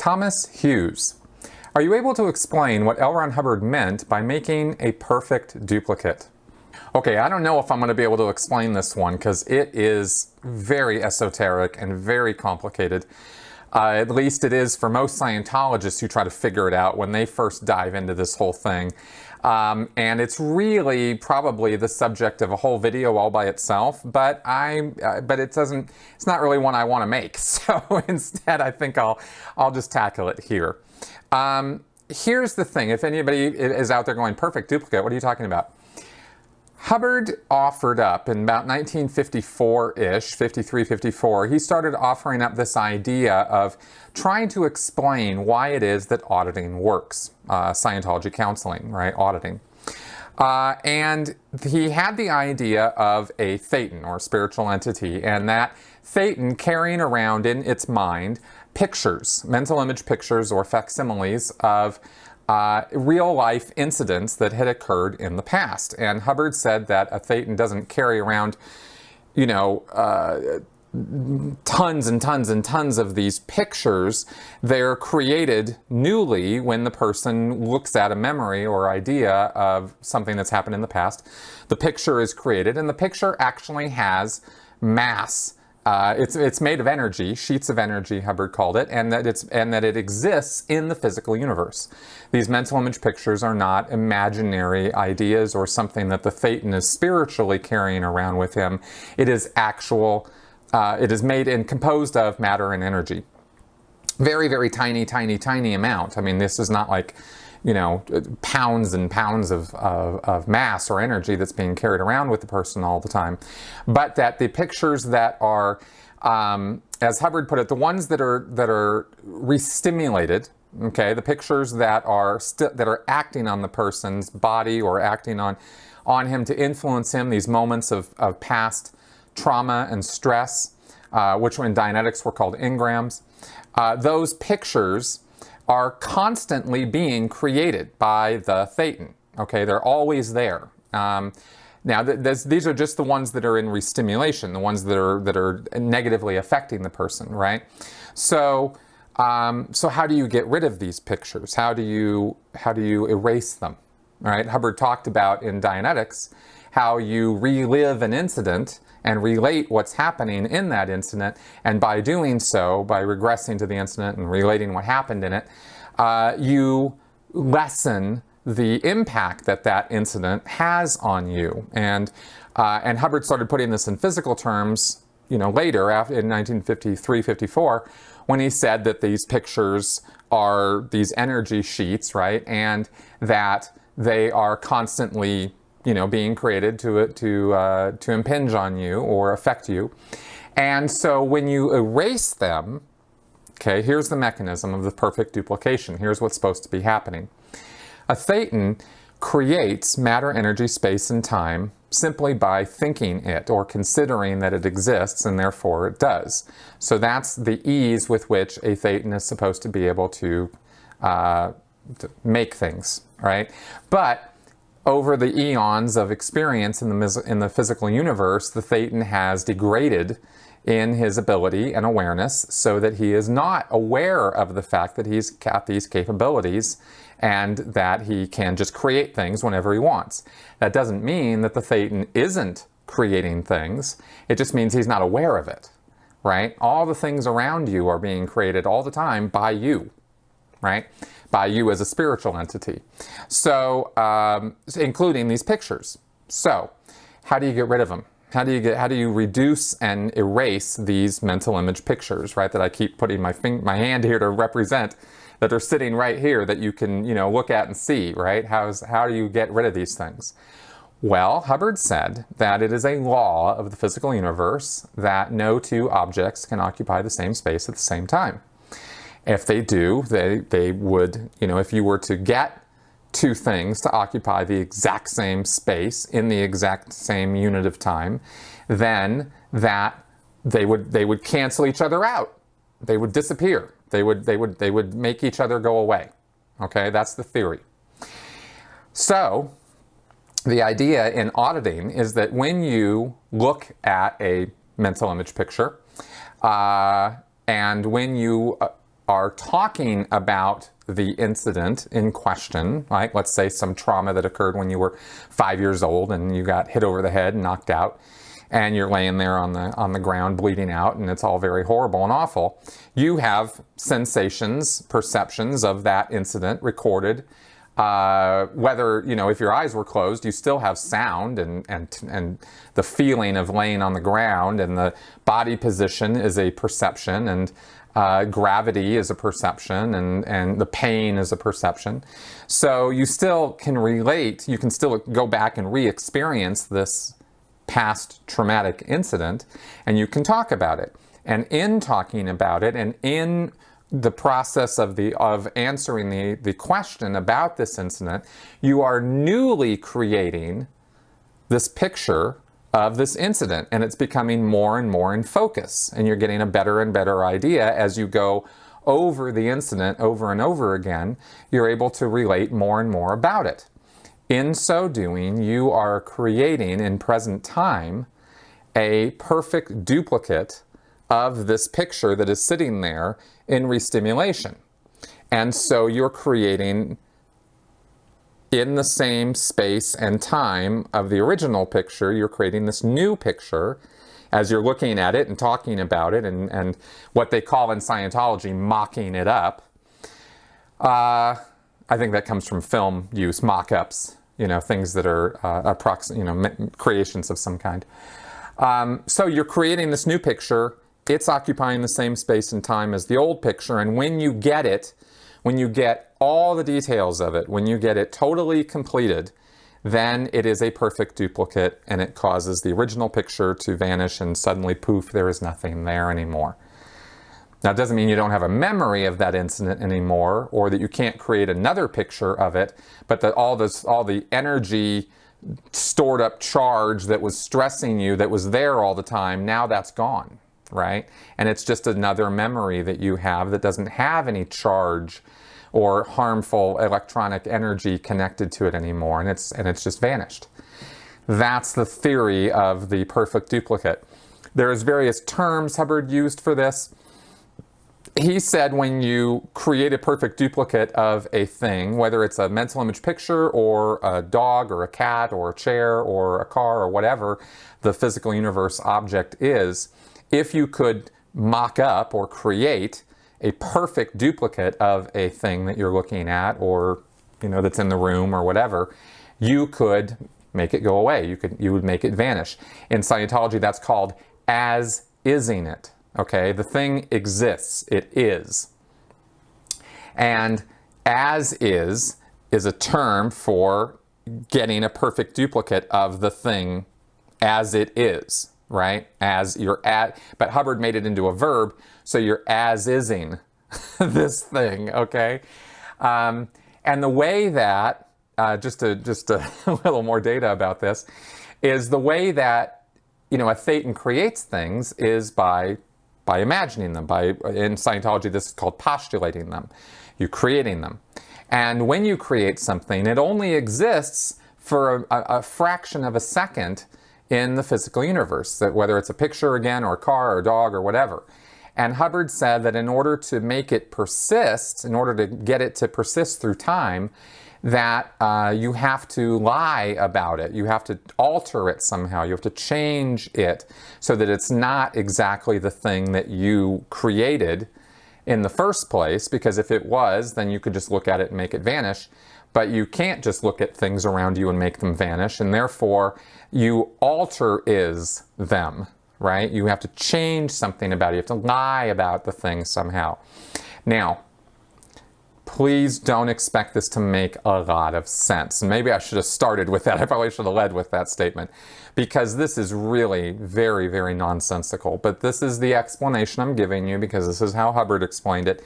Thomas Hughes. Are you able to explain what L. Ron Hubbard meant by making a perfect duplicate? Okay, I don't know if I'm going to be able to explain this one because it is very esoteric and very complicated. At least it is for most Scientologists who try to figure it out when they first dive into this whole thing. And it's really probably the subject of a whole video all by itself, but it's not really one I want to make. So instead, I think I'll just tackle it here. Here's the thing. If anybody is out there going, perfect duplicate, what are you talking about? Hubbard offered up in about 1954-ish, 53, 54, he started offering up this idea of trying to explain why it is that auditing works. Scientology counseling, right? Auditing. And he had the idea of a thetan, or spiritual entity, and that thetan carrying around in its mind pictures, mental image pictures or facsimiles of real-life incidents that had occurred in the past. And Hubbard said that a thetan doesn't carry around, you know, tons and tons and tons of these pictures. They're created newly when the person looks at a memory or idea of something that's happened in the past. The picture is created, and the picture actually has mass. It's made of energy, sheets of energy, Hubbard called it, and that it exists in the physical universe. These mental image pictures are not imaginary ideas or something that the thetan is spiritually carrying around with him. It is actual. It is made and composed of matter and energy. Very, very tiny, tiny, tiny amount. I mean, this is not like, you know, pounds and pounds of mass or energy that's being carried around with the person all the time. But that the pictures that are, as Hubbard put it, the ones that are re-stimulated, okay, the pictures that are acting on the person's body or acting on him to influence him, these moments of past trauma and stress, which in Dianetics were called engrams, those pictures are constantly being created by the thetan. Okay, they're always there. Now, these are just the ones that are in re-stimulation, the ones that are negatively affecting the person, right? So, so how do you get rid of these pictures? How do you erase them? Right? Hubbard talked about in Dianetics how you relive an incident and relate what's happening in that incident, and by doing so, by regressing to the incident and relating what happened in it, you lessen the impact that that incident has on you. And Hubbard started putting this in physical terms, you know, later, after in 1953, 54, when he said that these pictures are these energy sheets, right, and that they are constantly, you know, being created to impinge on you or affect you. And so when you erase them, okay, here's the mechanism of the perfect duplication. Here's what's supposed to be happening. A thetan creates matter, energy, space, and time simply by thinking it or considering that it exists, and therefore it does. So that's the ease with which a thetan is supposed to be able to make things, right? But over the eons of experience in the physical universe, the thetan has degraded in his ability and awareness so that he is not aware of the fact that he's got these capabilities and that he can just create things whenever he wants. That doesn't mean that the thetan isn't creating things. It just means he's not aware of it, right? All the things around you are being created all the time by you, right? By you as a spiritual entity. So, including these pictures. So, how do you get rid of them? How do you reduce and erase these mental image pictures, right? That I keep putting my hand here to represent, that are sitting right here that you can, you know, look at and see, right? How do you get rid of these things? Well, Hubbard said that it is a law of the physical universe that no two objects can occupy the same space at the same time. If they do, they would, you know, if you were to get two things to occupy the exact same space in the exact same unit of time, then that they would cancel each other out. They would disappear. They would make each other go away. Okay, that's the theory. So the idea in auditing is that when you look at a mental image picture, and when you are talking about the incident in question, like let's say some trauma that occurred when you were 5 years old and you got hit over the head and knocked out, and you're laying there on the ground bleeding out, and it's all very horrible and awful. You have sensations, perceptions of that incident recorded. Whether, you know, if your eyes were closed, you still have sound and the feeling of laying on the ground, and the body position is a perception, and gravity is a perception, and the pain is a perception. So you still can relate, you can still go back and re-experience this past traumatic incident, and you can talk about it. And in talking about it, and in the process of answering the question about this incident, you are newly creating this picture of this incident, and it's becoming more and more in focus, and you're getting a better and better idea as you go over the incident over and over again. You're able to relate more and more about it. In so doing, you are creating in present time a perfect duplicate of this picture that is sitting there in restimulation. And so you're creating, in the same space and time of the original picture, you're creating this new picture as you're looking at it and talking about it, and what they call in Scientology mocking it up. I think that comes from film use, mock-ups, you know, things that are creations of some kind. So you're creating this new picture. It's occupying the same space and time as the old picture, and when you get it, when you get all the details of it, when you get it totally completed, then it is a perfect duplicate, and it causes the original picture to vanish, and suddenly, poof, there is nothing there anymore. Now, it doesn't mean you don't have a memory of that incident anymore, or that you can't create another picture of it, but that all the energy, stored up charge that was stressing you, that was there all the time, now that's gone, right? And it's just another memory that you have that doesn't have any charge or harmful electronic energy connected to it anymore, and it's just vanished. That's the theory of the perfect duplicate. There's various terms Hubbard used for this. He said when you create a perfect duplicate of a thing, whether it's a mental image picture or a dog or a cat or a chair or a car or whatever the physical universe object is, if you could mock up or create a perfect duplicate of a thing that you're looking at, or, you know, that's in the room or whatever, you could make it go away. You would make it vanish. In Scientology, that's called as-ising it. Okay, the thing exists. It is. And as is a term for getting a perfect duplicate of the thing as it is, right? As you're at, but Hubbard made it into a verb, so you're as-ising this thing, okay? And the way that, just a little more data about this, is the way that, you know, a thetan creates things is by imagining them. In Scientology, this is called postulating them. You're creating them. And when you create something, it only exists for a fraction of a second in the physical universe, that whether it's a picture again, or a car, or a dog, or whatever. And Hubbard said that in order to make it persist, in order to get it to persist through time, that you have to lie about it. You have to alter it somehow. You have to change it so that it's not exactly the thing that you created in the first place, because if it was, then you could just look at it and make it vanish. But you can't just look at things around you and make them vanish, and therefore you alter is them, right? You have to change something about it. You have to lie about the thing somehow. Now, please don't expect this to make a lot of sense. And maybe I should have started with that. I probably should have led with that statement, because this is really very, very nonsensical. But this is the explanation I'm giving you, because this is how Hubbard explained it.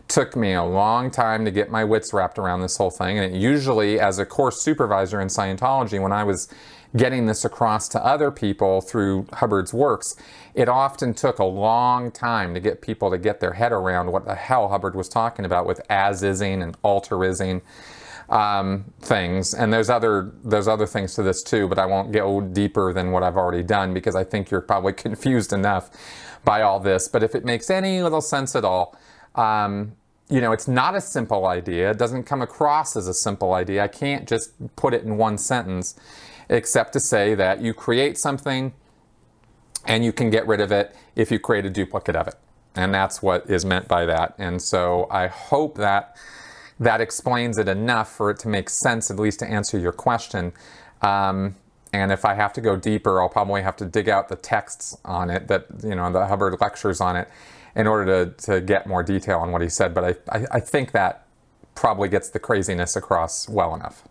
Took me a long time to get my wits wrapped around this whole thing. And it usually, as a course supervisor in Scientology, when I was getting this across to other people through Hubbard's works, it often took a long time to get people to get their head around what the hell Hubbard was talking about with as-ising and alter-ising things. And there's other things to this too, but I won't go deeper than what I've already done, because I think you're probably confused enough by all this. But if it makes any little sense at all, You know, it's not a simple idea. It doesn't come across as a simple idea. I can't just put it in one sentence, except to say that you create something and you can get rid of it if you create a duplicate of it. And that's what is meant by that. And so I hope that that explains it enough for it to make sense, at least to answer your question. And if I have to go deeper, I'll probably have to dig out the texts on it, that, you know, the Hubbard lectures on it, in order to get more detail on what he said. But I think that probably gets the craziness across well enough.